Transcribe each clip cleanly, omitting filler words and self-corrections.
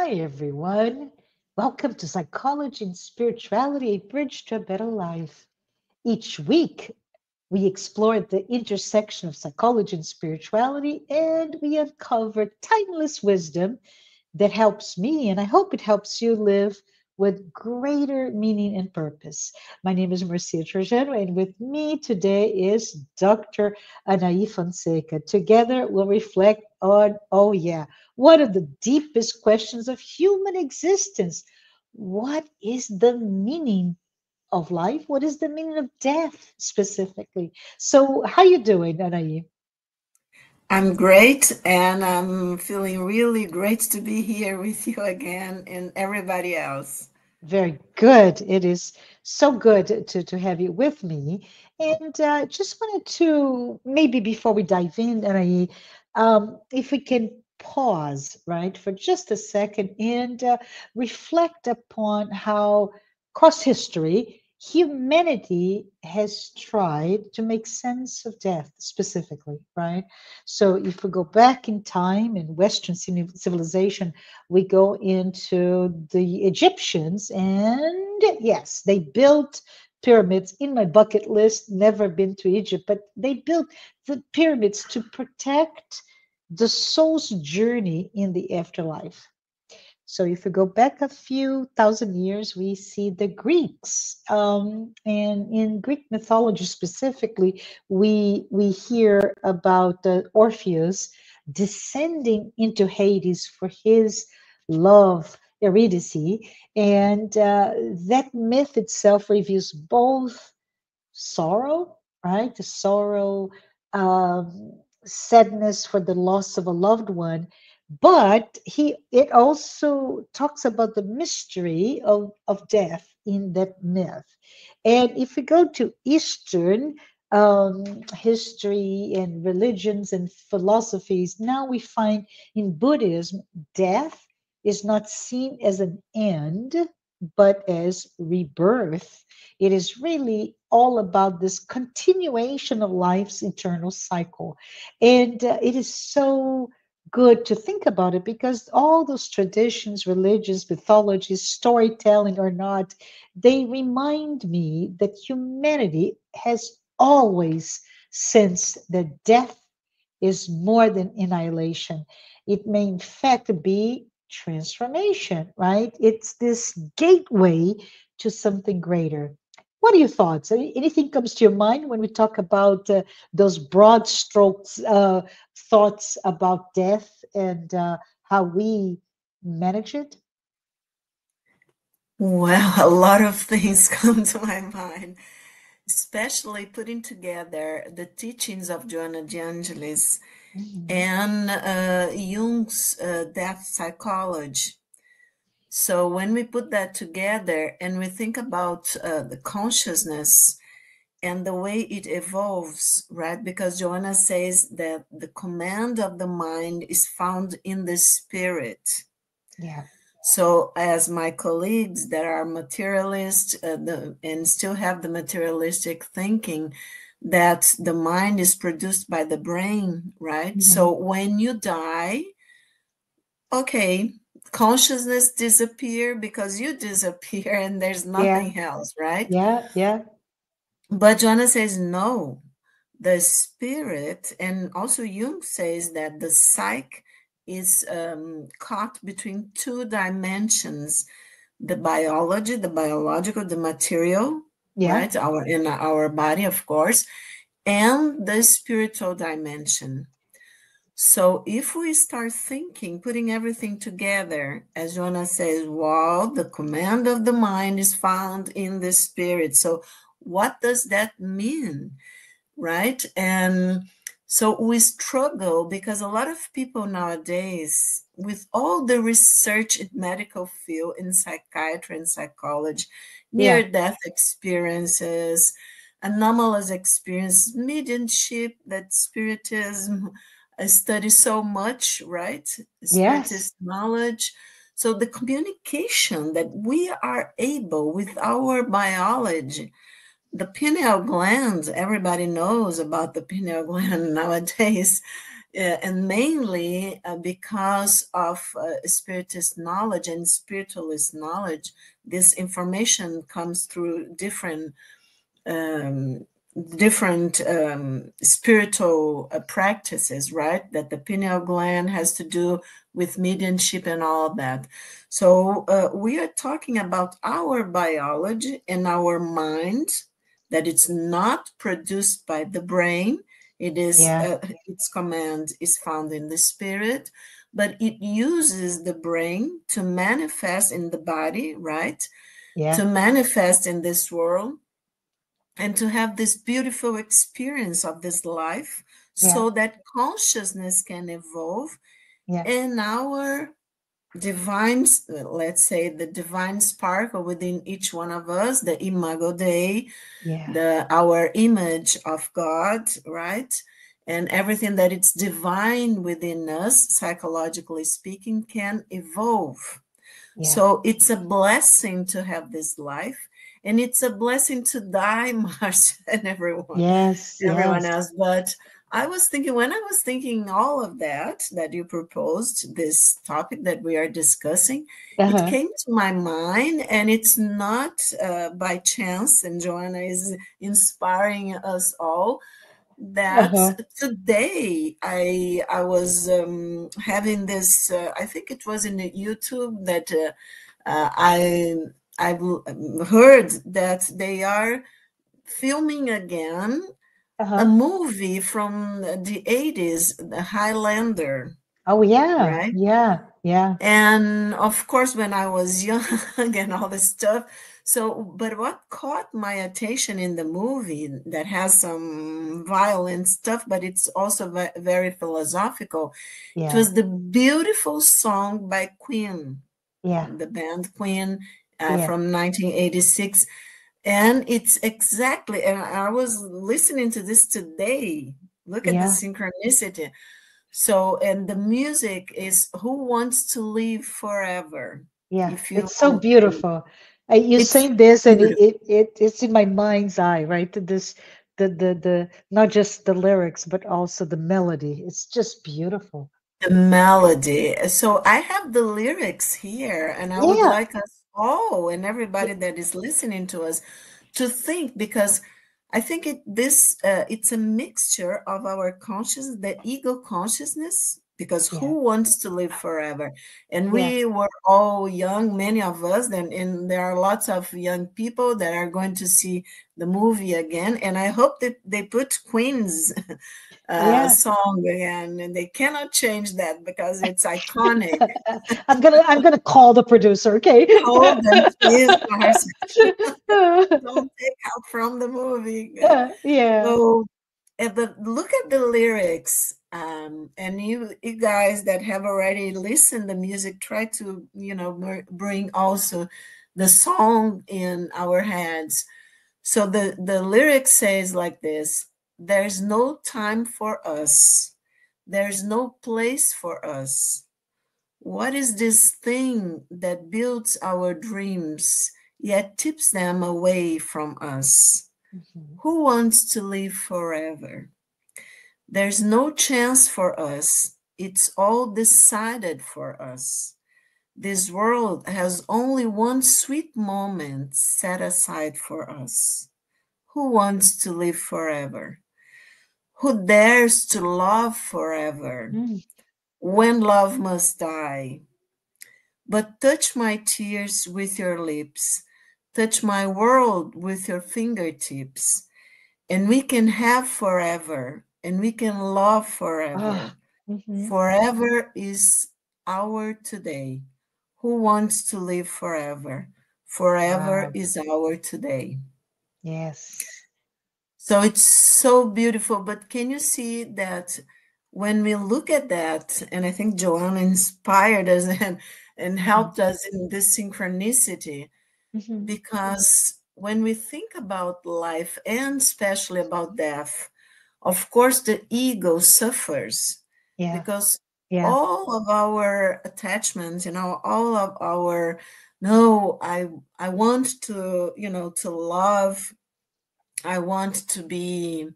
Hi, everyone. Welcome to Psychology and Spirituality, a bridge to a better life. Each week, we explore the intersection of psychology and spirituality, and we uncover timeless wisdom that helps me, and I hope it helps you live with greater meaning and purpose. My name is Marcia Trajano, and with me today is Dr. Anahy Fonseca. Together, we'll reflect on, oh yeah, one of the deepest questions of human existence. What is the meaning of life? What is the meaning of death specifically? So, how you doing, Anahy? I'm great, and I'm feeling really great to be here with you again and everybody else. Very good. It is so good to have you with me. And just wanted to, maybe before we dive in, Anahy, if we can pause, right, for just a second and reflect upon how, across history, humanity has tried to make sense of death specifically, right? So if we go back in time in Western civilization, we go into the Egyptians, and yes, they built pyramids. In my bucket list, never been to Egypt, but they built the pyramids to protect the soul's journey in the afterlife. So if we go back a few thousand years, we see the Greeks, and in Greek mythology specifically, we hear about Orpheus descending into Hades for his love, Eurydice, and that myth itself reveals both sorrow, right? The sorrow, sadness for the loss of a loved one, but it also talks about the mystery of death in that myth. And if we go to Eastern history and religions and philosophies, now we find in Buddhism, death is not seen as an end, but as rebirth. It is really all about this continuation of life's eternal cycle. And it is so good to think about it because all those traditions, religions, mythologies, storytelling or not, they remind me that humanity has always sensed that death is more than annihilation. It may, in fact, be transformation, right? It's this gateway to something greater. What are your thoughts? Anything comes to your mind when we talk about those broad strokes, thoughts about death and how we manage it? Well, a lot of things come to my mind, especially putting together the teachings of Joanna de Angelis Mhm. and Jung's death psychology. So when we put that together and we think about the consciousness and the way it evolves, right? Because Joanna says that the command of the mind is found in the spirit. Yeah, So, as my colleagues that are materialists and still have the materialistic thinking, that the mind is produced by the brain, right? mhm. So, when you die, okay, consciousness disappear because you disappear and there's Yeah, nothing else, right? yeah, yeah, But Joanna says no. The spirit, and also Jung says that the psyche is caught between two dimensions: the biology, the biological, the material, yeah, right? Our in our body, of course, and the spiritual dimension. So if we start thinking, putting everything together, as Joanna says, well, the command of the mind is found in the spirit. So what does that mean? Right? And so we struggle because a lot of people nowadays, with all the research in medical field, in psychiatry and psychology, yeah, near-death experiences, anomalous experiences, mediumship, that spiritism studies so much, right? yes, Spiritist knowledge. So the communication that we are able with our biology, the pineal gland, everybody knows about the pineal gland nowadays. and mainly because of Spiritist knowledge and spiritualist knowledge, this information comes through um, different spiritual practices, right? That the pineal gland has to do with mediumship and all that. So we are talking about our biology and our mind, that it's not produced by the brain. It is Yeah. its command is found in the spirit, but it uses the brain to manifest in the body, right? Yeah. To manifest in this world and to have this beautiful experience of this life Yeah. so that consciousness can evolve Yeah. and our divine, let's say the divine sparkle within each one of us, the imago Dei, Yeah. our image of God, right? And everything that it's divine within us, psychologically speaking, can evolve. Yeah. So it's a blessing to have this life, and it's a blessing to die, Marcia, and Yes. everyone Yes. else. But I was thinking, when I was thinking all of that you proposed, this topic that we are discussing, it Uh-huh. came to my mind, and it's not by chance, and Joanna is inspiring us all, that Uh-huh. today I was having this, I think it was in the YouTube that uh, I I've heard that they are filming again a Uh-huh. movie from the 80s, The Highlander, Oh yeah. right? Yeah. Yeah. And of course, when I was young and all this stuff. So, but what caught my attention in the movie, that has some violent stuff, but it's also very philosophical, it Yeah. was the beautiful song by Queen, Yeah. the band Queen, Yeah. from 1986. And it's exactly, and I was listening to this today. Look at the Yeah. synchronicity. So, and the music is Who Wants to Live Forever? Yeah. If you, It's so beautiful. You it's saying this, and beautiful. it's in my mind's eye, right? This the not just the lyrics, but also the melody. It's just beautiful. The melody. So I have the lyrics here, and I would Yeah. like us all and everybody y- that is listening to us to think, because I think it's a mixture of our consciousness, the ego consciousness, because Yeah. who wants to live forever? And Yeah. we were all young, many of us, and there are lots of young people that are going to see the movie again. And I hope that they put Queen's Yeah. song again, and they cannot change that because it's iconic. I'm gonna call the producer, okay? Call them, please, Marcia. Don't take out from the movie. Yeah. So, but look at the lyrics, and you guys that have already listened the music, try to bring also the song in our heads. So the lyric says like this: "There's no time for us. There's no place for us. What is this thing that builds our dreams, yet tips them away from us? Mhm. Who wants to live forever? There's no chance for us. It's all decided for us. This world has only one sweet moment set aside for us. Who wants to live forever? Who dares to love forever Mm. when love must die? But touch my tears with your lips, touch my world with your fingertips, and we can have forever, and we can love Ah. forever. Mhm. Forever is our today. Who wants to live forever? Forever Wow. is our today. Yes. So it's so beautiful. But can you see that when we look at that, and I think Joanna inspired us and Mhm. helped us in this synchronicity, Mhm. because when we think about life and especially about death, of course, the ego suffers Yeah. because Yeah. all of our attachments, all of our, no, I want to, to love, I want to be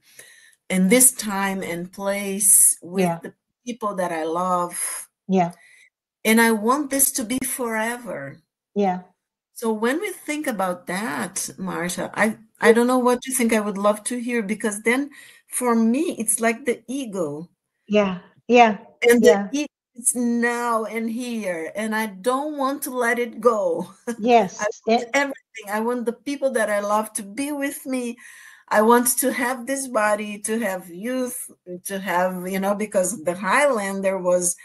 in this time and place with Yeah. people that I love, Yeah. and I want this to be forever. Yeah. So when we think about that, Marcia, I don't know what you think. I would love to hear, because then for me it's like the ego, Yeah. Yeah. and the Yeah. ego is now and here, and I don't want to let it go. I Yes. want everything. I want the people that I love to be with me. I want to have this body, to have youth, to have, because the Highlander was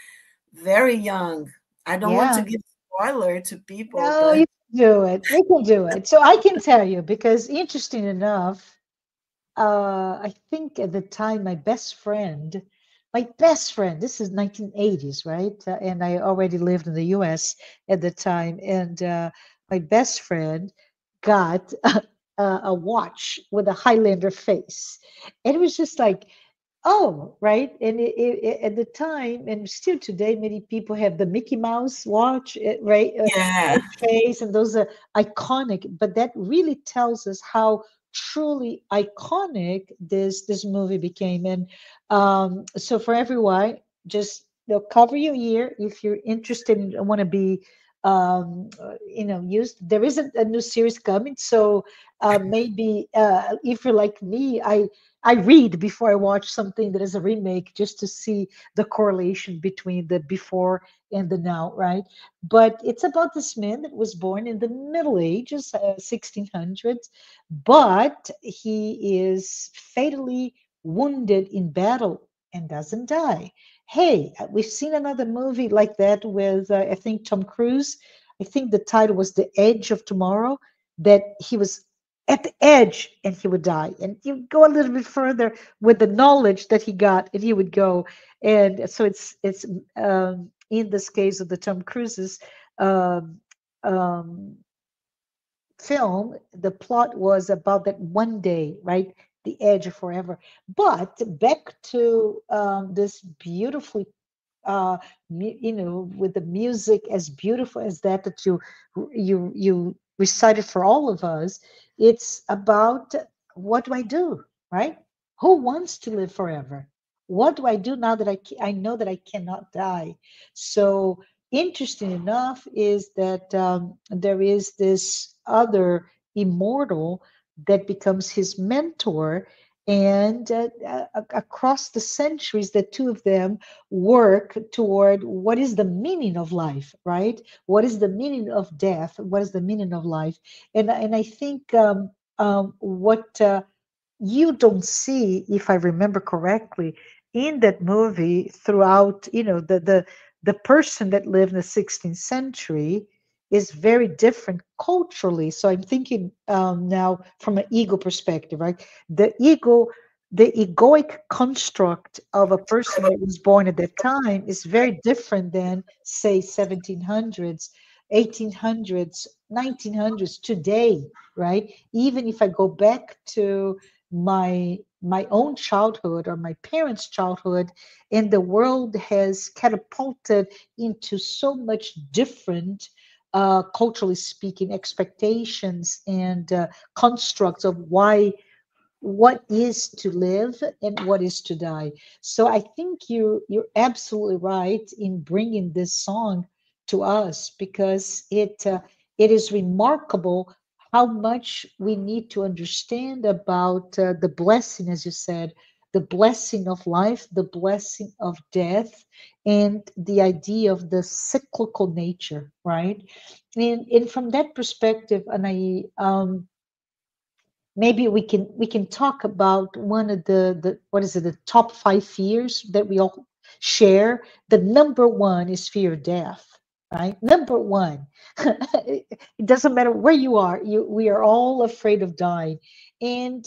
very young. I don't want to Yeah. give spoiler to people, No, but you can do it. We can do it. So I can tell you because interesting enough, I think at the time my best friend, this is 1980s, right? And I already lived in the US at the time. And my best friend got a watch with a Highlander face. And it was just like, oh, right. And at the time, and still today, many people have the Mickey Mouse watch, right? yeah, That face, and those are iconic. But that really tells us how truly iconic this movie became. And so for everyone, just cover your ear if you're interested and want to be used. There isn't a new series coming, so maybe if you're like me, I read before I watch something that is a remake just to see the correlation between the before and the now, right? But it's about this man that was born in the Middle Ages, 1600s, but he is fatally wounded in battle and doesn't die. Hey, we've seen another movie like that with, I think, Tom Cruise. I think the title was The Edge of Tomorrow, that he was at the edge and he would die. And you go a little bit further with the knowledge that he got, and he would go. And so it's in this case of the Tom Cruise's um, um, film, the plot was about that one day, right? The edge of forever. But back to this beautifully with the music as beautiful as that you recited for all of us. It's about what do I do, right? Who wants to live forever? What do I do now that I know that I cannot die? So interesting enough is that there is this other immortal that becomes his mentor, and across the centuries, the two of them work toward what is the meaning of life, right? What is the meaning of death? What is the meaning of life? And I think what you don't see, if I remember correctly, in that movie throughout, the person that lived in the 16th century is very different culturally. So I'm thinking now from an ego perspective, right? The ego, the egoic construct of a person that was born at that time is very different than, say, 1700s, 1800s, 1900s today, right? Even if I go back to my own childhood or my parents' childhood, and the world has catapulted into so much different, culturally speaking, expectations and constructs of what is to live and what is to die. So I think you're absolutely right in bringing this song to us, because it is remarkable how much we need to understand about the blessing, as you said, the blessing of life, the blessing of death, and the idea of the cyclical nature, right? And from that perspective, and maybe we can talk about one of the what is it, the top 5 fears that we all share. The number one is fear of death, right? Number one. It doesn't matter where you are, we are all afraid of dying. And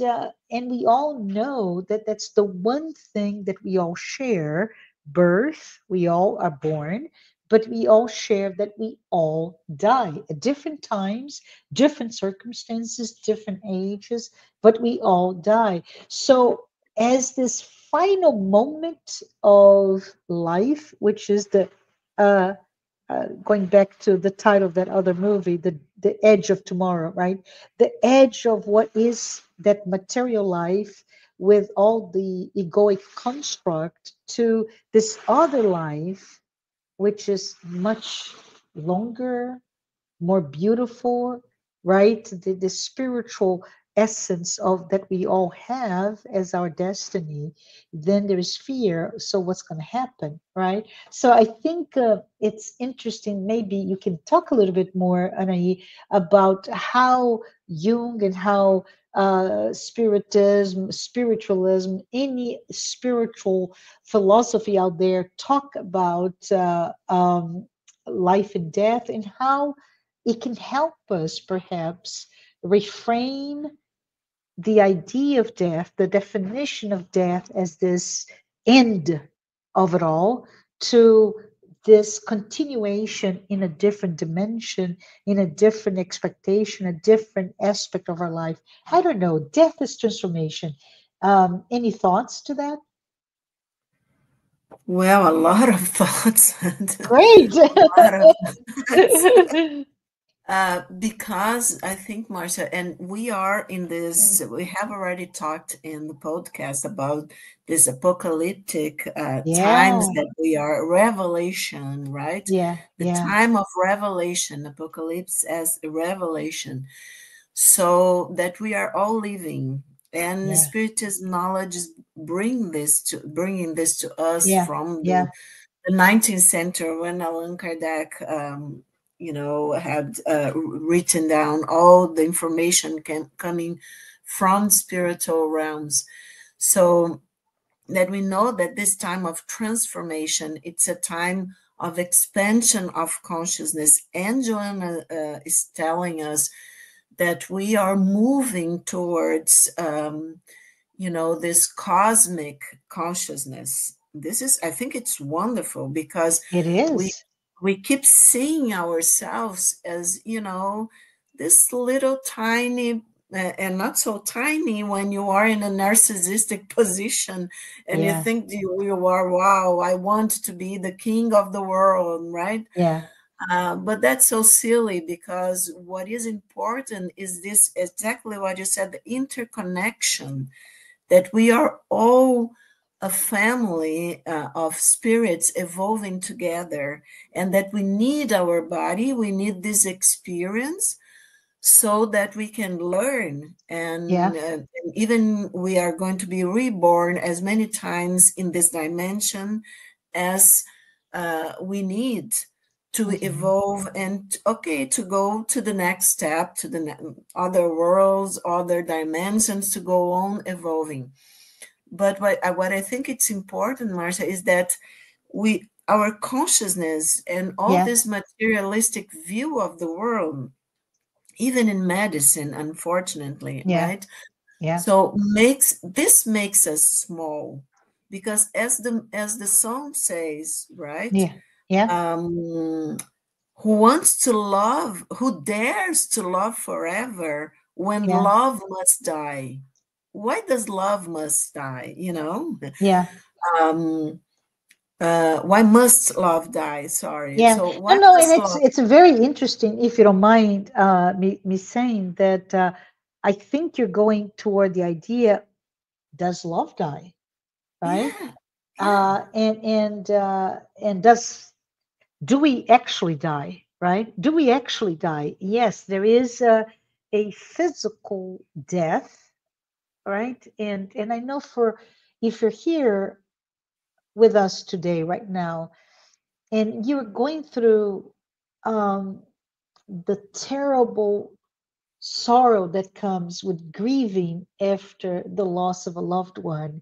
we all know that that's the one thing that we all share. Birth, we all are born, but we all share that we all die at different times, different circumstances, different ages, but we all die. So, as this final moment of life, which is the uh, going back to the title of that other movie, the edge of tomorrow, right? The edge of what is that material life. with all the egoic construct to this other life, which is much longer, more beautiful, right? The spiritual essence of that we all have as our destiny. Then there is fear. So what's going to happen, right? So I think it's interesting. Maybe you can talk a little bit more, Anahy, about how Jung and how spiritism, spiritualism, any spiritual philosophy out there talk about life and death, and how it can help us perhaps reframe the idea of death, the definition of death as this end of it all, to this continuation in a different dimension, in a different expectation, a different aspect of our life. I don't know. Death is transformation. Any thoughts to that? Well, a lot of thoughts and Great. a lot of thoughts. Because I think, Marcia, and we are in this, we have already talked in the podcast about this apocalyptic times Yeah, that we are, revelation, right? yeah, The yeah, time of revelation, apocalypse as a revelation. So that we are all living. And yeah, Spiritist knowledge is bringing this to us yeah, from yeah, the 19th century when Allan Kardec, had written down all the information coming from spiritual realms. So that we know that this time of transformation, it's a time of expansion of consciousness. And Joanna is telling us that we are moving towards this cosmic consciousness. This is, I think it's wonderful because it we is. we keep seeing ourselves as, this little tiny, and not so tiny when you are in a narcissistic position and you Yeah, think you are, wow, I want to be the king of the world, right? yeah, But that's so silly, because what is important is this, exactly what you said, the interconnection, that we are all a family of spirits evolving together, and that we need our body, we need this experience so that we can learn. yeah. And even we are going to be reborn as many times in this dimension as we need to Mhm. evolve, and okay, to go to the next step, to the other worlds, other dimensions, to go on evolving. But what I think it's important, Marcia, is that our consciousness and all Yeah, this materialistic view of the world, even in medicine, unfortunately, yeah, right? yeah, So makes us small, because as the song says, right? yeah, yeah, Um, who wants to love, who dares to love forever when yeah, love must die? Why does love must die? yeah, Um, why must love die? Sorry. yeah. So No, why no, and must it's love? it's very interesting, if you don't mind me saying that. I think you're going toward the idea: does love die, right? Yeah, yeah, And does do we actually die, right? Do we actually die? Yes, there is a physical death, right? And I know, for if you're here with us today, right now, and you're going through um, the terrible sorrow that comes with grieving after the loss of a loved one,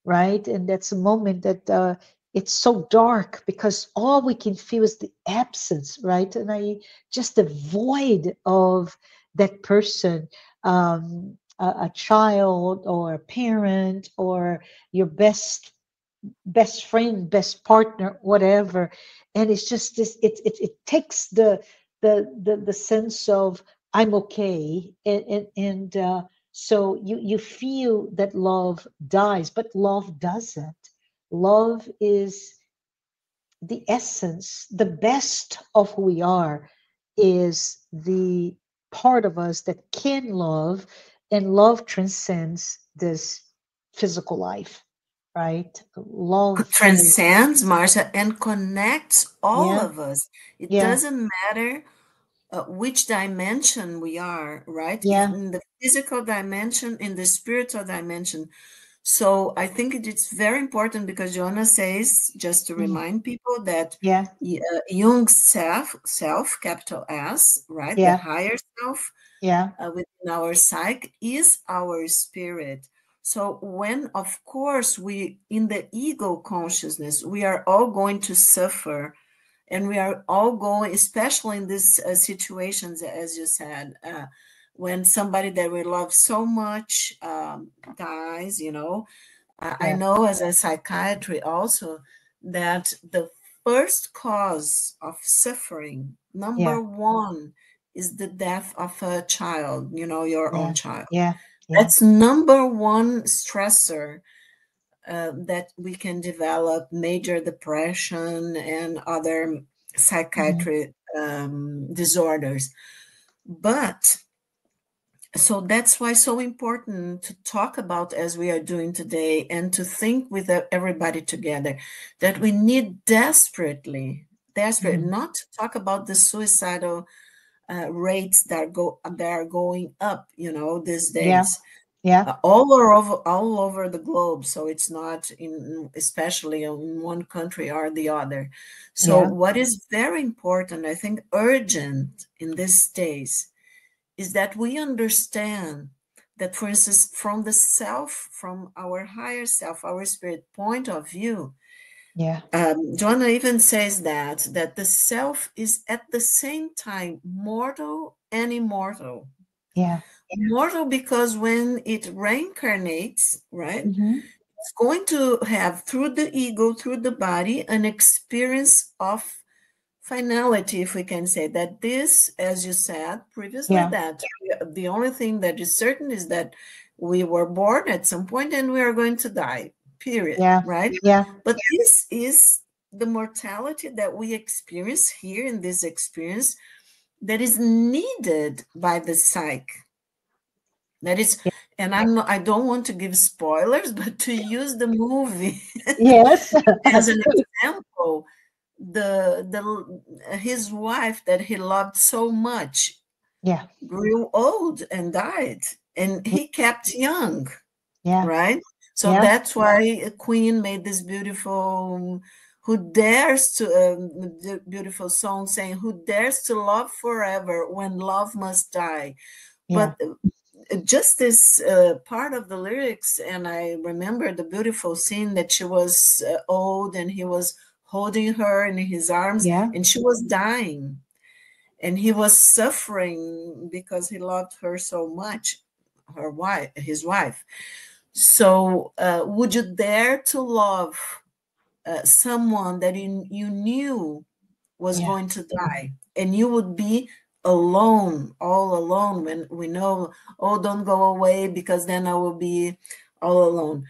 right? And that's a moment that it's so dark because all we can feel is the absence, right? And I just the void of that person, a child or a parent or your best friend, best partner, whatever. And it's just this. It takes the sense of I'm okay, and so you feel that love dies, but love doesn't. Love is the essence, the best of who we are, is the part of us that can love, and love transcends this physical life, right? Love is, Transcends, Marcia, and connects all yeah, of us. It yeah, doesn't matter which dimension we are, right? If yeah, in the physical dimension, in the spiritual dimension. So I think it is very important because Joanna says, just to mm, remind people that yeah, Jung's self, capital S, right? The yeah, higher self yeah, within our psyche is our spirit. So when, of course, we, in the ego consciousness, we are all going to suffer, and we are all going, especially in these situations, as you said, when somebody that we love so much dies, I yeah, know as a psychiatry also that the first cause of suffering, yeah, number one, is the death of a child, your yeah, own child. yeah, yeah, That's number one stressor that we can develop major depression and other mhm, psychiatric disorders. But so that's why it's so important to talk about as we are doing today and to think with everybody together that we need desperate, mhm, not to talk about the suicidal rates that are going up, these yeah, days yeah, all over the globe. So it's not in especially in one country or the other. So yeah, what is very important, I think, urgent in these days is that we understand that, for instance, from the self, from our higher self, our spirit point of view, yeah, Joanna even says that the self is at the same time mortal and immortal. yeah, Immortal because when it reincarnates, right, mhm, it's going to have through the ego, through the body, an experience of finality, if we can say that. This, as you said previously, yeah, that the only thing that is certain is that we were born at some point and we are going to die, period, yeah, right? yeah, But this is the mortality that we experience here in this experience that is needed by the psyche. That is, yeah, and I don't want to give spoilers, but to use the movie yes, as an example, the his wife that he loved so much yeah, grew old and died, and he kept young, yeah, right? So yeah, that's why a Queen made this beautiful who dares to the beautiful song saying, who dares to love forever when love must die. yeah, But just this part of the lyrics, and I remember the beautiful scene that she was old and he was holding her in his arms yeah, and she was dying and he was suffering because he loved her so much, his wife. So would you dare to love someone that you knew was yeah, going to die, and you would be alone, all alone, when we know, oh, don't go away because then I will be all alone.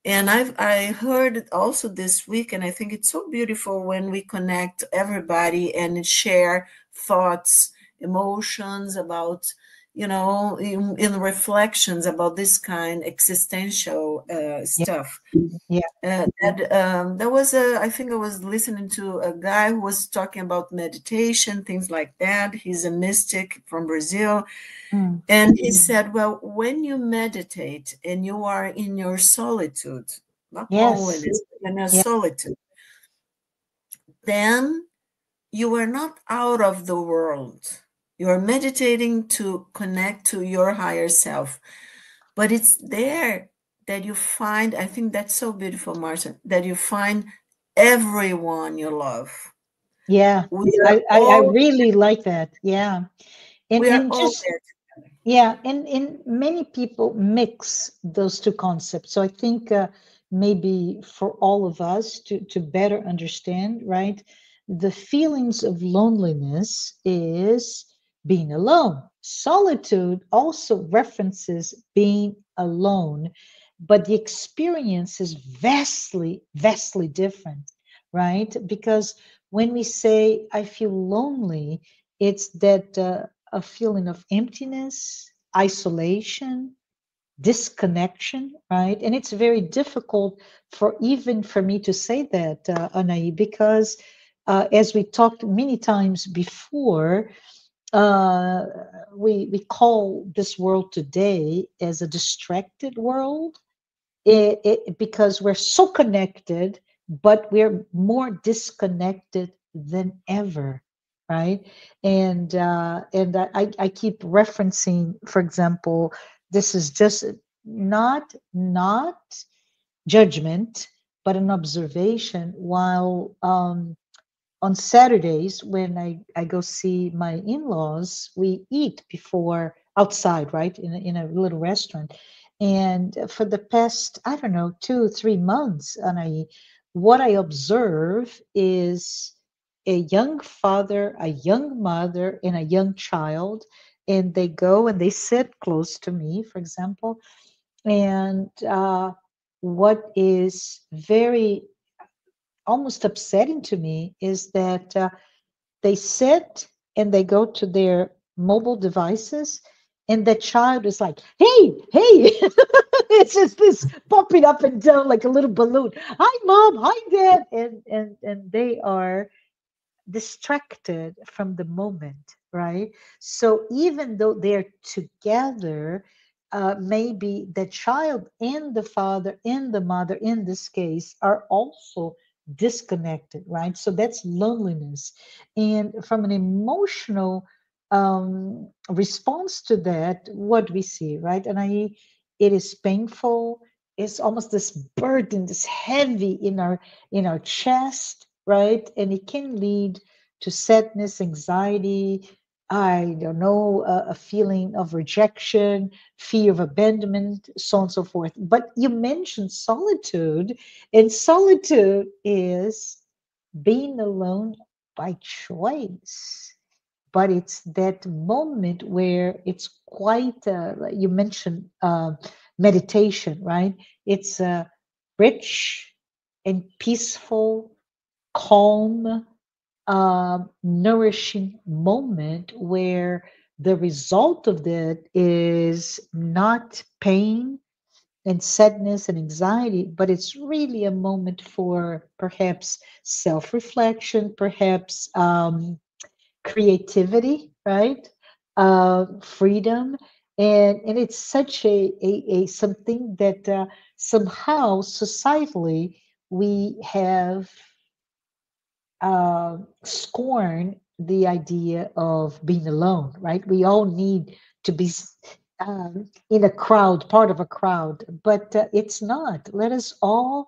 And I heard it also this week, and I think it's so beautiful when we connect everybody and share thoughts, emotions about, in reflections about this kind existential yeah, stuff. yeah, There was I think I was listening to a guy who was talking about meditation, things like that. He's a mystic from Brazil. mm, And he said, well, when you meditate and you are in your solitude, not yes, loneliness, but in your yeah, solitude, then you are not out of the world. You are meditating to connect to your higher self. But it's there that you find, I think that's so beautiful, Marcia, that you find everyone you love. yeah. We are I all really like that. Yeah. we are And all just, there together. yeah, and many people mix those two concepts. So I think maybe for all of us to better understand, right, the feelings of loneliness is being alone. Solitude also references being alone, but the experience is vastly different, right? Because when we say I feel lonely, it's that a feeling of emptiness, isolation, disconnection, right? And it's very difficult for even for me to say that, Anahy, because as we talked many times before, uh, we call this world today as a distracted world, because we're so connected, but we're more disconnected than ever, right? And I keep referencing, for example, this is just not judgment, but an observation. While on Saturdays, when I go see my in-laws, we eat before outside, right, in a little restaurant. And for the past, I don't know, 2 3 months, and what I observe is a young father, a young mother, and a young child, and they go and they sit close to me, for example. And what is very almost upsetting to me is that they sit and they go to their mobile devices, and the child is like, hey, hey, it's just this popping up and down like a little balloon. Hi, mom. Hi, dad. And they are distracted from the moment, right? So even though they're together, maybe the child and the father and the mother in this case are also disconnected, right? So that's loneliness. And from an emotional response to that, what we see, right? And it is painful. It's almost this burden, this heavy in our chest, right? And it can lead to sadness, anxiety, I don't know, a feeling of rejection, fear of abandonment, so on and so forth. But you mentioned solitude, and solitude is being alone by choice. But it's that moment where it's quite, like you mentioned meditation, right? It's a rich and peaceful, calm, nourishing moment where the result of that is not pain and sadness and anxiety, but it's really a moment for perhaps self reflection, perhaps creativity, right? Freedom. And it's such a something that somehow societally we have scorn the idea of being alone, right? We all need to be in a crowd, part of a crowd, but it's not. Let us all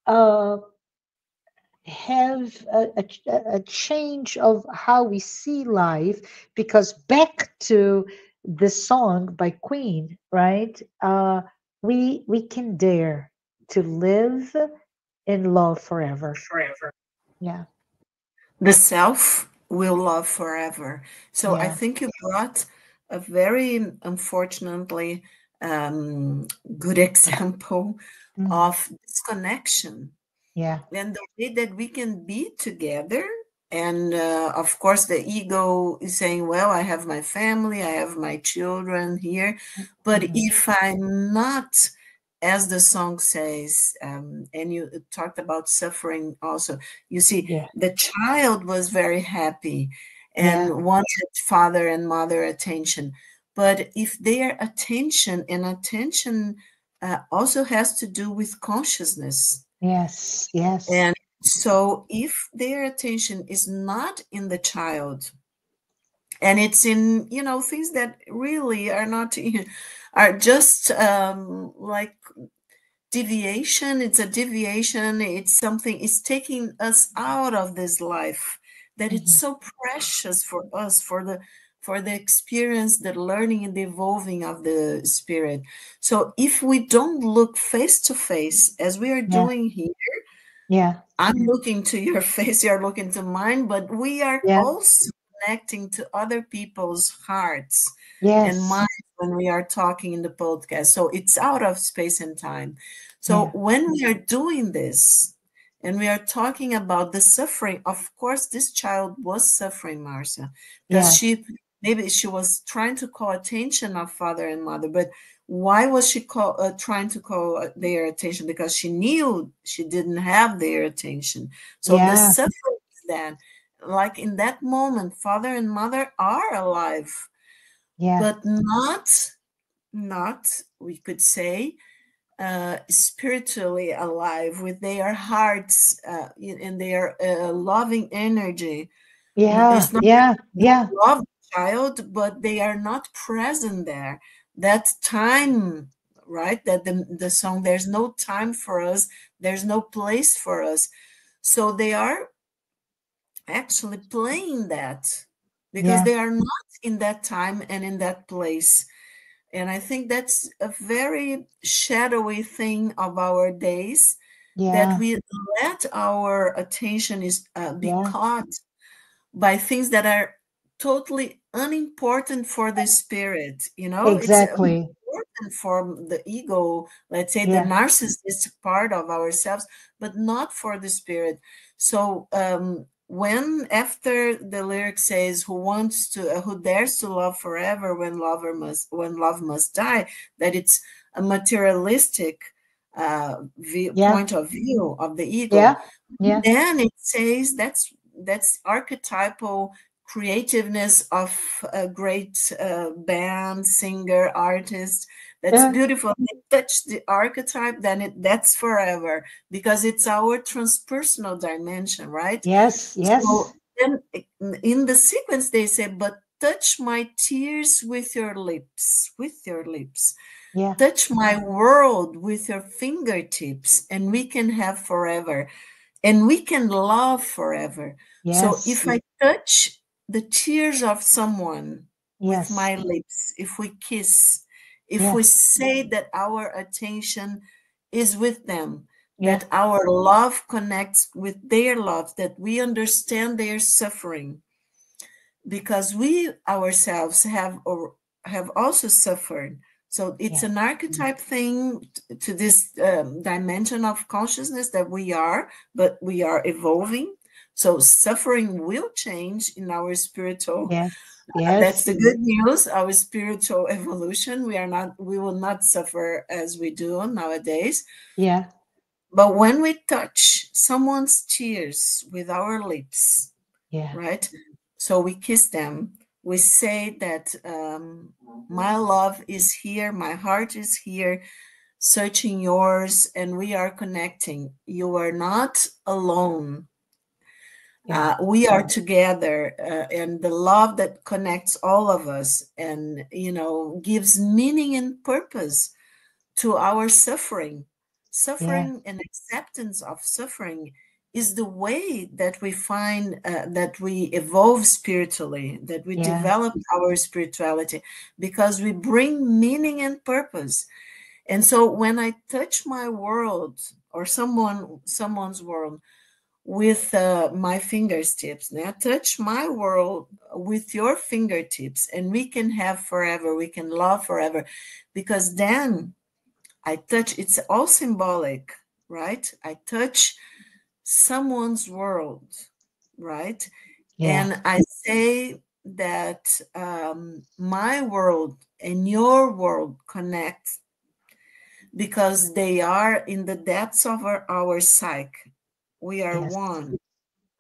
uh, have a change of how we see life, because back to the song by Queen, right? We can dare to live in love forever. Yeah, The self will love forever. So I yeah. think you brought a very, unfortunately, good example Mm, of disconnection yeah, and the way that we can be together. And of course, the ego is saying, well, I have my family, I have my children here. But mhm, if I'm not, as the song says, and you talked about suffering also, you see, yeah, the child was very happy yeah, and wanted father and mother attention. But if their attention, and attention also has to do with consciousness, yes, yes, and so if their attention is not in the child, and it's in, things that really are not, are just like deviation, it's a deviation, it's something, it's taking us out of this life that it's mhm, so precious for us, for the experience, the learning and the evolving of the spirit. So if we don't look face to face as we are yeah, doing here, yeah, I'm looking to your face, you're looking to mine, but we are yeah, also connecting to other people's hearts and yes, minds when we are talking in the podcast. So it's out of space and time. So yeah, when we are doing this and we are talking about the suffering, of course, this child was suffering, Marcia, because yeah, maybe she was trying to call attention of father and mother, but why was she trying to call their attention? Because she knew she didn't have their attention. So the Yeah. suffering is that, like in that moment, father and mother are alive, Yeah. but not we could say spiritually alive with their hearts and their loving energy. Yeah. It's not that Yeah. they Yeah. don't love the child, but they are not present there. That time, right? That the song, there's no time for us, there's no place for us. So they are actually playing that because Yeah. they are not in that time and in that place. And I think that's a very shadowy thing of our days, that Yeah. we let our attention be Yeah. caught by things that are totally unimportant for the spirit. It's Exactly. important for the ego, let's say the Yeah. narcissistic part of ourselves, but not for the spirit. So when after the lyric says, who dares to love forever when love must die, that it's a materialistic Yeah. point of view of the ego. Yeah. Yeah. Then it says that's archetypal creativeness of a great band, singer, artist. That's Yeah. beautiful. They touch the archetype, then that's forever, because it's our transpersonal dimension, right? Yes. So Yes. then in the sequence they say, but touch my tears with your lips, with your lips. Yeah. Touch my world with your fingertips, and we can have forever, and we can love forever. So Yes. if I touch the tears of someone with Yes. my lips, if we kiss, if Yeah. we say that our attention is with them, Yeah. that our love connects with their love, that we understand their suffering, because we ourselves have also suffered. So it's Yeah. an archetype thing to this dimension of consciousness that we are, but we are evolving. So suffering will change in our spiritual. Yes. That's the Yes. good news. Our spiritual evolution. We will not suffer as we do nowadays. Yeah. But when we touch someone's tears with our lips, Yeah. right? So we kiss them. We say that my love is here, my heart is here, searching yours, and we are connecting. You are not alone. Yeah. We are together, and the love that connects all of us, and gives meaning and purpose to our suffering. Yeah. Suffering and acceptance of suffering is the way that we find that we evolve spiritually, that we Yeah. develop our spirituality, because we bring meaning and purpose. And so when I touch my world, or someone's world, with my fingertips, now touch my world with your fingertips, and we can have forever, we can love forever, because then I touch, it's all symbolic, right? I touch someone's world, right? Yeah. And I say that my world and your world connect, because they are in the depths of our psyche. We are Yes. one,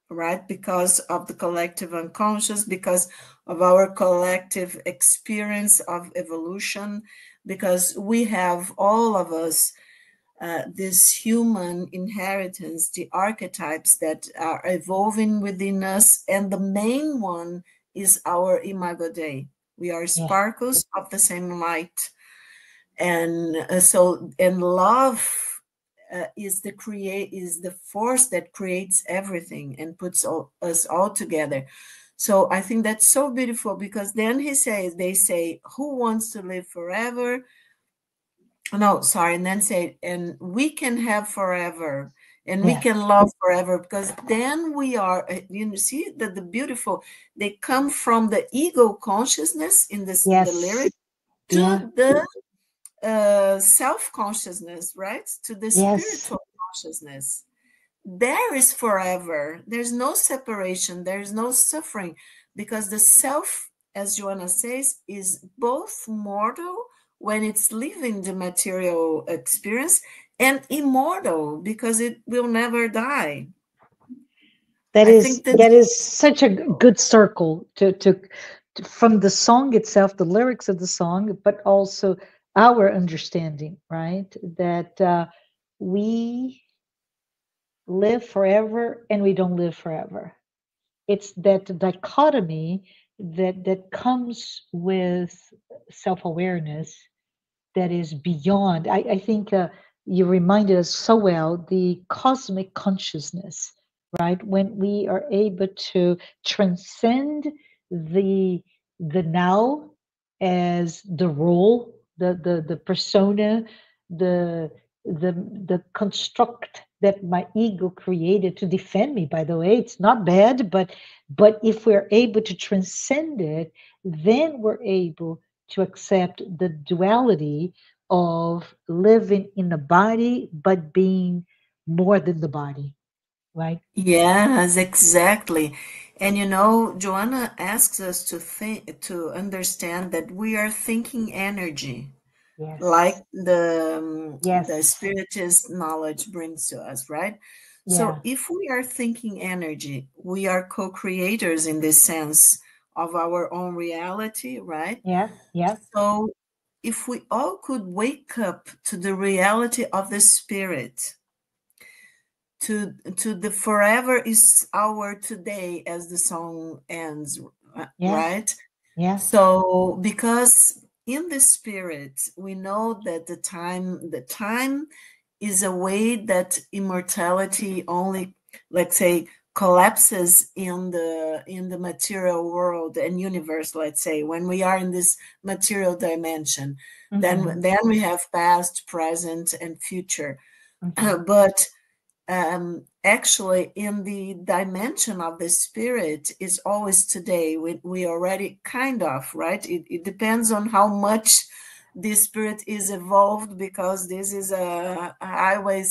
right? Because of the collective unconscious, because of our collective experience of evolution, because we have, all of us, this human inheritance, the archetypes that are evolving within us. And the main one is our imago Dei. We are Yeah. sparkles of the same light. And and love is the force that creates everything and puts us all together. So I think that's so beautiful, because then they say, who wants to live forever? No, sorry, and then say, and we can have forever, and we Yeah. can love forever, because then we are, see that the beautiful, they come from the ego consciousness in the Yes. lyric, Yeah. to the self-consciousness, right? To the Yes. spiritual consciousness. There is forever. There's no separation. There's no suffering, because the self as Joanna says, is both mortal when it's living the material experience and immortal because it will never die. I think that, That is such a good circle from the song itself, the lyrics of the song, but also our understanding, right? That we live forever and we don't live forever. It's that dichotomy that comes with self-awareness that is beyond. I think you reminded us so well the cosmic consciousness, right? When we are able to transcend the the now as the role, the persona, the the construct that my ego created to defend me. By the way, it's not bad, but if we're able to transcend it, then we're able to accept the duality of living in the body but being more than the body, right? yes, exactly. And Joanna asks us to think, to understand that we are thinking energy, Yes. like the Yes. spiritist knowledge brings to us, right? So Yeah. if we are thinking energy, we are co-creators in this sense of our own reality, right? Yeah. Yeah. So if we all could wake up to the reality of the spirit, to the forever is our today, as the song ends, Yeah. right? Yeah. So because in the spirit we know that the time is a way that immortality only, let's say, collapses in the material world and universe. Let's say when we are in this material dimension, then Hmm. then we have past, present, and future. Hmm. But actually in the dimension of the spirit is always today. We already kind of, right? It depends on how much the spirit is evolved, because this is a highway,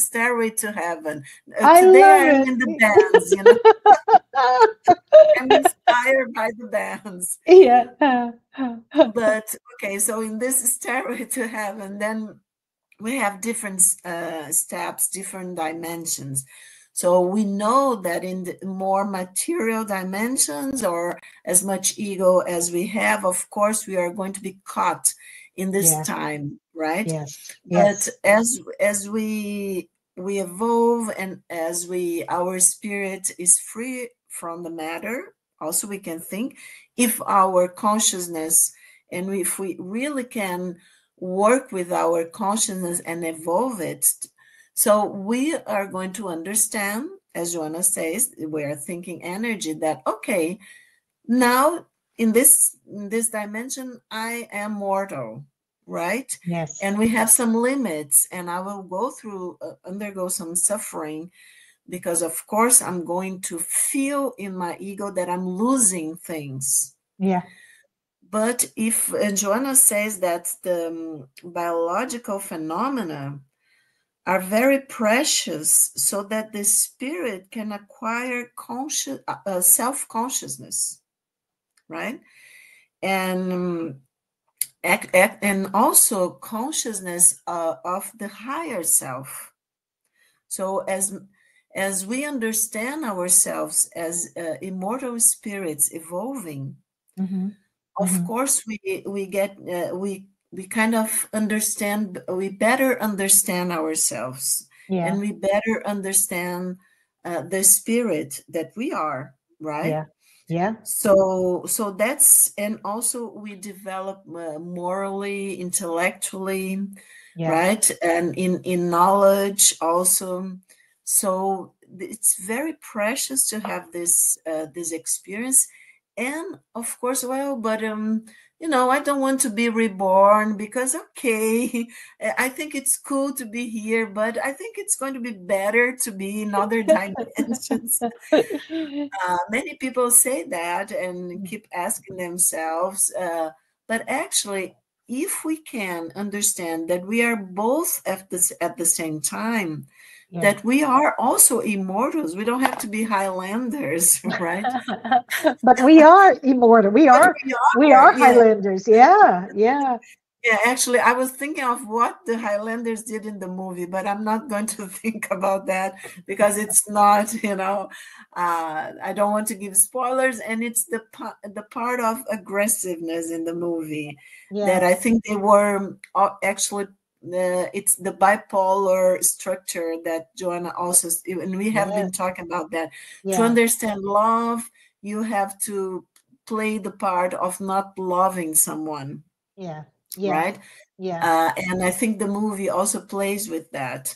stairway to heaven. I Today I love am it. in the bands, I'm inspired by the bands. Yeah. But okay, so in this stairway to heaven, then we have different steps, different dimensions. So we know that in the more material dimensions, or as much ego as we have, of course, we are going to be caught in this Yeah. time, right? Yes. But Yes. as we evolve, and as our spirit is free from the matter, also we can think, if our consciousness, and if we really can work with our consciousness and evolve it. So we are going to understand, as Joanna says, we are thinking energy, that okay, now in this dimension, I am mortal, right? Yes. And we have some limits, and I will go through, undergo some suffering, because of course I'm going to feel in my ego that I'm losing things. Yeah. But if Joanna says that the biological phenomena are very precious, so that the spirit can acquire self-consciousness, right? And and also consciousness of the higher self. So as we understand ourselves as immortal spirits evolving, Hmm. of Hmm. course we get we kind of understand, we better understand ourselves, and Yeah. we better understand the spirit that we are, right? Yeah. Yeah. So that's, and also we develop morally, intellectually, Yeah. right, and in knowledge also. So it's very precious to have this experience. And of course, well, but I don't want to be reborn, because okay, I think it's cool to be here, but I think it's going to be better to be in other dimensions. Many people say that and keep asking themselves, but actually, if we can understand that we are both at the same time, Yeah. that we are also immortals. We don't have to be Highlanders, right? But we are immortal. We But are we we are, are yeah. Highlanders. Yeah, yeah. Yeah, actually, I was thinking of what the Highlanders did in the movie, but I'm not going to think about that because it's not, I don't want to give spoilers, and it's the part of aggressiveness in the movie that Yeah, I think they were actually. It's the bipolar structure that Joanna also, and we have yeah, been talking about that. To yeah, understand love, you have to play the part of not loving someone, yeah, yeah, right? yeah. And I think the movie also plays with that.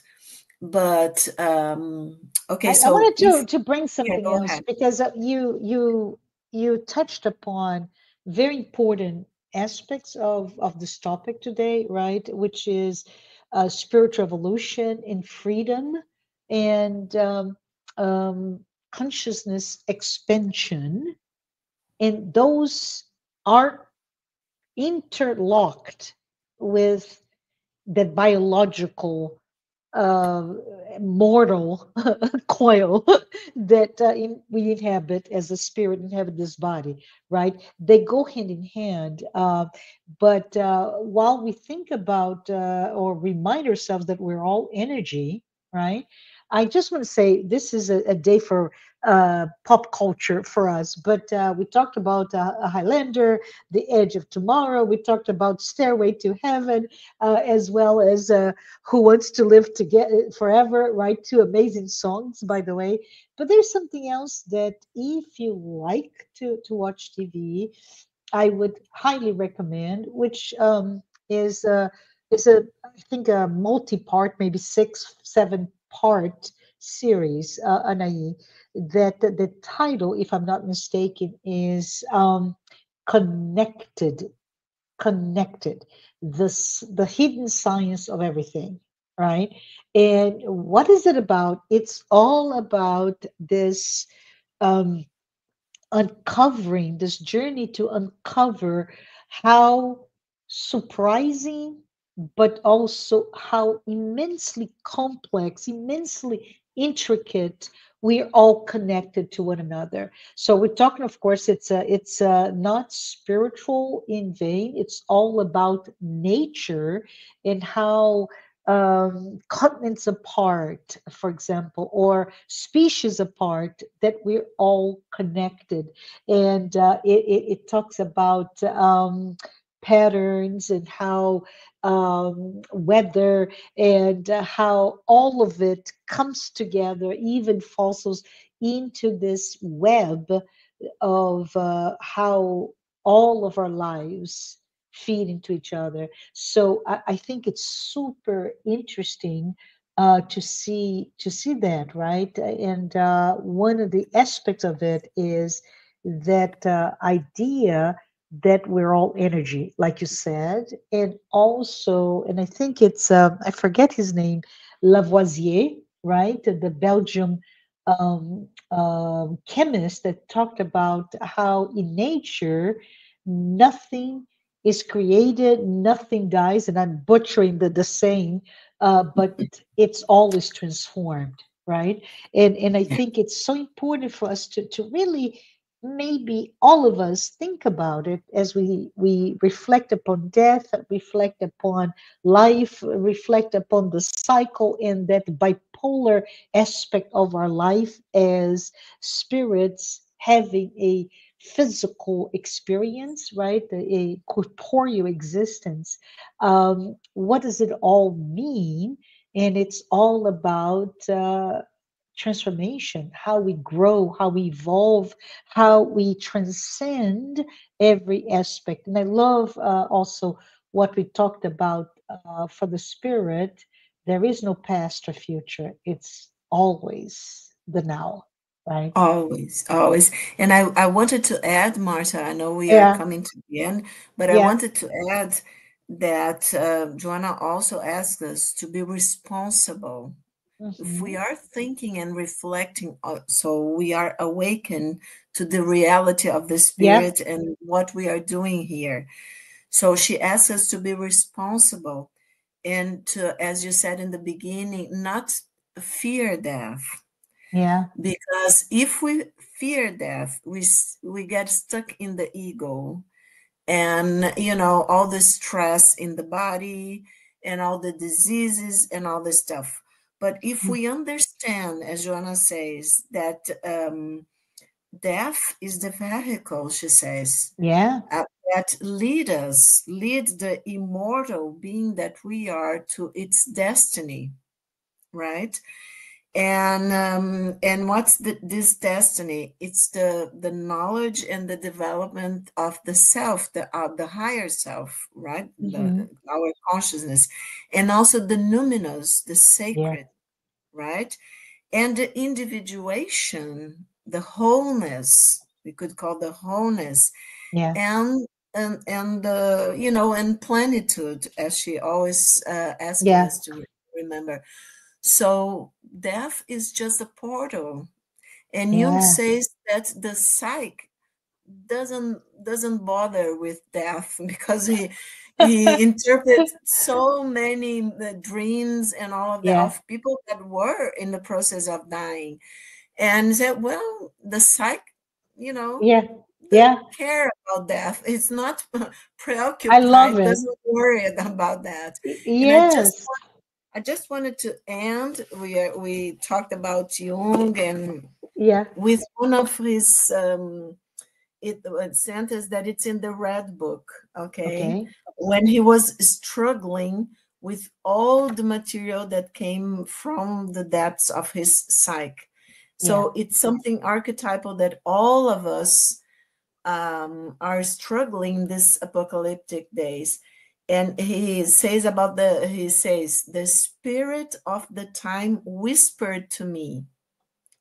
But okay, I so wanted if to bring yeah, something go else ahead. because you touched upon very important aspects of this topic today, right? Which is spiritual evolution and freedom and um, consciousness expansion, and those are interlocked with the biological uh, mortal coil that we inhabit as a spirit inhabit this body, right? They go hand in hand. But while we think about or remind ourselves that we're all energy, right? I just want to say this is a day for pop culture for us. But we talked about a Highlander, The Edge of Tomorrow. We talked about Stairway to Heaven, as well as Who Wants to Live Together Forever, right? Two amazing songs, by the way. But there's something else that if you like to watch TV, I would highly recommend, which is a I think a multi-part, maybe six, 7-part series, Anahy, that the title, if I'm not mistaken, is Connected, Connected, the hidden science of everything, right? And what is it about? It's all about this um, uncovering, this journey to uncover how surprising, but also how immensely complex, immensely intricate we're all connected to one another. So we're talking, of course, it's not spiritual in vain. It's all about nature and how continents apart, for example, or species apart, that we're all connected. And it talks about patterns and how weather and how all of it comes together, even fossils, into this web of how all of our lives feed into each other. So I think it's super interesting to see that, right? And one of the aspects of it is that idea that we're all energy, like you said, and also, and I think it's I forget his name, Lavoisier, right? The Belgium chemist that talked about how in nature nothing is created, nothing dies, and I'm butchering the saying, but it's always transformed, right? And I think it's so important for us to really maybe all of us think about it as we reflect upon death, reflect upon life, reflect upon the cycle and that bipolar aspect of our life as spirits having a physical experience, right? A corporeal existence. What does it all mean? And it's all about transformation, how we grow, how we evolve, how we transcend every aspect. And I love also what we talked about for the spirit. There is no past or future, it's always the now, right? Always, always. And I wanted to add, Marcia, I know we are Yeah, coming to the end, but I yeah. wanted to add that Joanna also asked us to be responsible. If we Hmm. are thinking and reflecting, so we are awakened to the reality of the Yeah, spirit and what we are doing here. So she asks us to be responsible and to, as you said in the beginning, not fear death. Yeah. Because if we fear death, we get stuck in the ego, and all the stress in the body and all the diseases and all the stuff. But if Mm. we understand, as Joanna says, that death is the vehicle, she says, Yeah. that lead the immortal being that we are to its destiny, right? And what's this destiny? It's the knowledge and the development of the self, the higher self, right? Hmm. Our consciousness, and also the numinous, the Yeah. sacred, right? And the individuation, the wholeness, we could call the wholeness, Yeah. and plenitude, as she always asking Yeah. us to remember. So death is just a portal. And Jung Yeah. says that the psyche doesn't bother with death because he interprets so many dreams and all of that Yeah. of people that were in the process of dying, and said, well, the psyche, you know, Yeah. doesn't Yeah. care about death. It's not I love preoccupied, it. doesn't worry about that. And Yes. I just wanted to end. We talked about Jung, and Yeah. with one of his sentence that it's in the Red Book. Okay, Okay. when he was struggling with all the material that came from the depths of his psyche. Yeah. So it's something archetypal that all of us are struggling this apocalyptic days. And he says the spirit of the time whispered to me.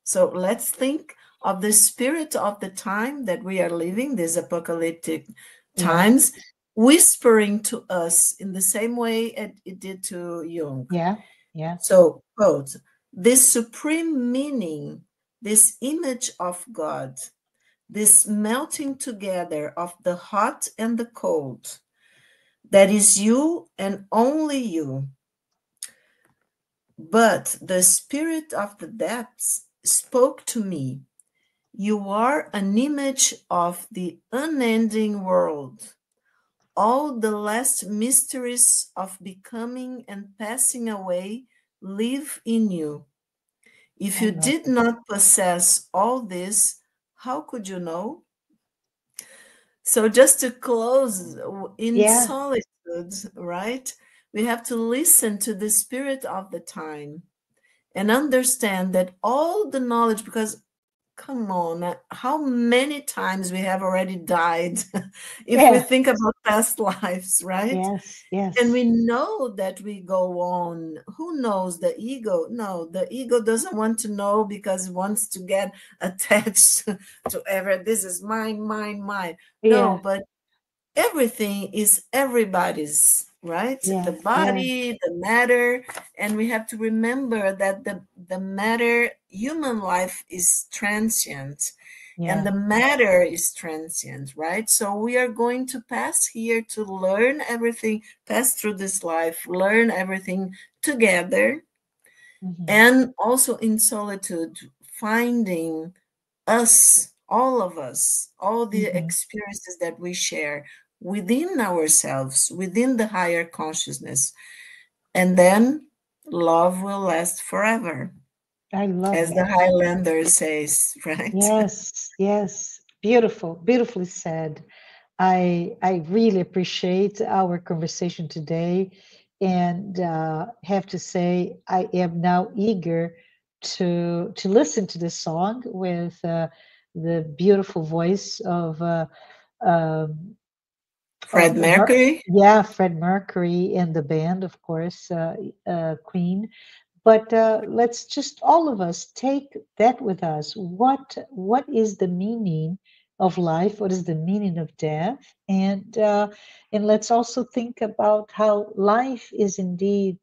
So let's think of the spirit of the time that we are living, these apocalyptic Yeah. times, whispering to us in the same way it did to Jung. Yeah. Yeah. So, quote, this supreme meaning, this image of God, this melting together of the hot and the cold, that is you and only you. But the spirit of the depths spoke to me. You are an image of the unending world. All the last mysteries of becoming and passing away live in you. If I you love did it. not possess all this, how could you know? So, just to close, in Yeah. solitude, right? We have to listen to the spirit of the time and understand that all the knowledge, because come on, how many times we have already died if we Yeah. think about past lives, right? Yes. And Yes. we know that we go on. Who knows? The ego? No, the ego doesn't want to know because it wants to get attached to this is mine, mine, mine. No, Yeah. but everything is everybody's, right? The Yeah. Yeah. body, the matter, and we have to remember that the matter, human life is transient, and Yeah. the matter is transient, right? So we are going to pass here to learn everything, pass through this life, learn everything together, Hmm. and also in solitude, finding us, all of us, all the Hmm. experiences that we share within ourselves, within the higher consciousness. And then love will last forever, I love as the it. Highlander says, right? Yes. Yes. Beautiful. Beautifully said. I really appreciate our conversation today, and have to say I am now eager to listen to this song with the beautiful voice um, Fred of her. Mercury. Yeah, Fred Mercury and the band, of course, Queen. But let's just all of us take that with us. What is the meaning of life? What is the meaning of death? And let's also think about how life is indeed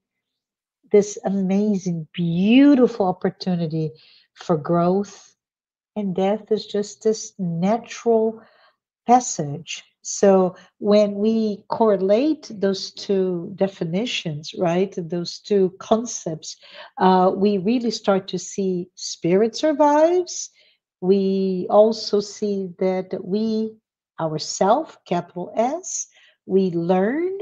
this amazing, beautiful opportunity for growth, and death is just this natural passage So when we correlate those two definitions, right, those two concepts, we really start to see spirit survives. We also see that we, ourself, capital S, we learn,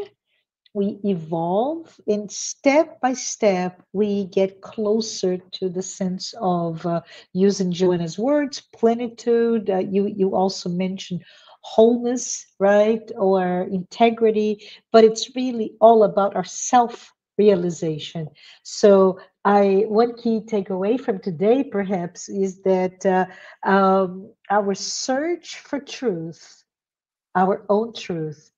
we evolve, and step by step we get closer to the sense of, using Joanna's words, plenitude. You also mentioned wholeness, right, or integrity, but it's really all about our self realization. So I one key takeaway from today perhaps is that, our search for truth, our own truth,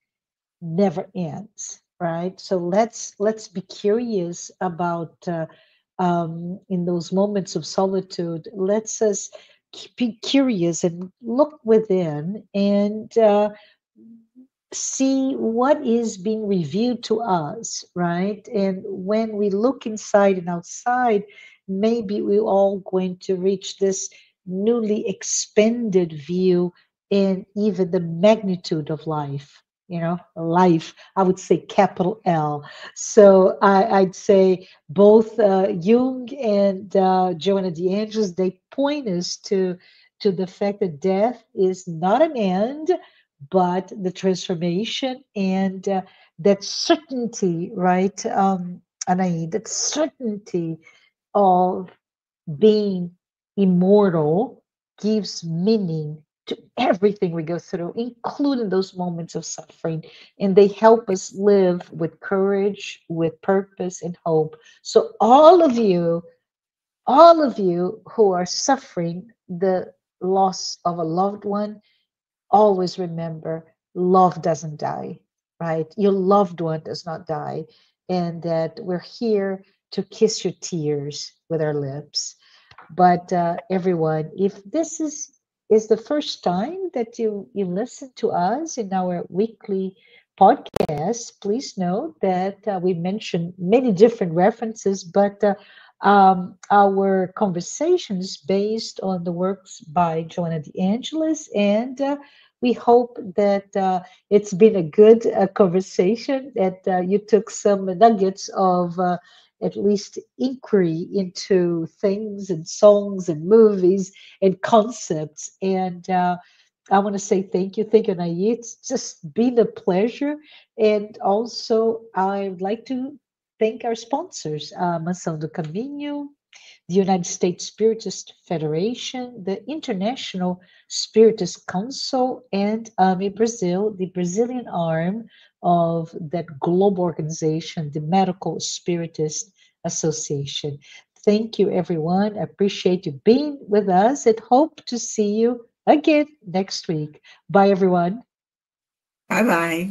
never ends, right? So let's be curious about, in those moments of solitude, let's us be curious and look within and, see what is being revealed to us, right? And when we look inside and outside, maybe we're all going to reach this newly expanded view in even the magnitude of life. Life, I would say capital L. So I'd say both, Jung and, Joanna de Angelis, they point us to the fact that death is not an end, but the transformation and, that certainty, right, Anahy, that certainty of being immortal gives meaning to everything we go through, including those moments of suffering. And they help us live with courage, with purpose, and hope. So, all of you who are suffering the loss of a loved one, always remember love doesn't die, right? Your loved one does not die, and that we're here to kiss your tears with our lips. But, everyone, if this is the first time that you listen to us in our weekly podcast, please note that, we mentioned many different references, but, our conversations based on the works by Joanna de Angelis, and, we hope that, it's been a good, conversation, that, you took some nuggets of, at least inquiry into things and songs and movies and concepts. And, I want to say thank you, Nai. It's just been a pleasure. And also, I would like to thank our sponsors, Mansão do Caminho, the United States Spiritist Federation, the International Spiritist Council, and, in Brazil, the Brazilian arm of that global organization, the Medical Spiritist Association. Thank you, everyone. I appreciate you being with us and hope to see you again next week. Bye, everyone. Bye bye.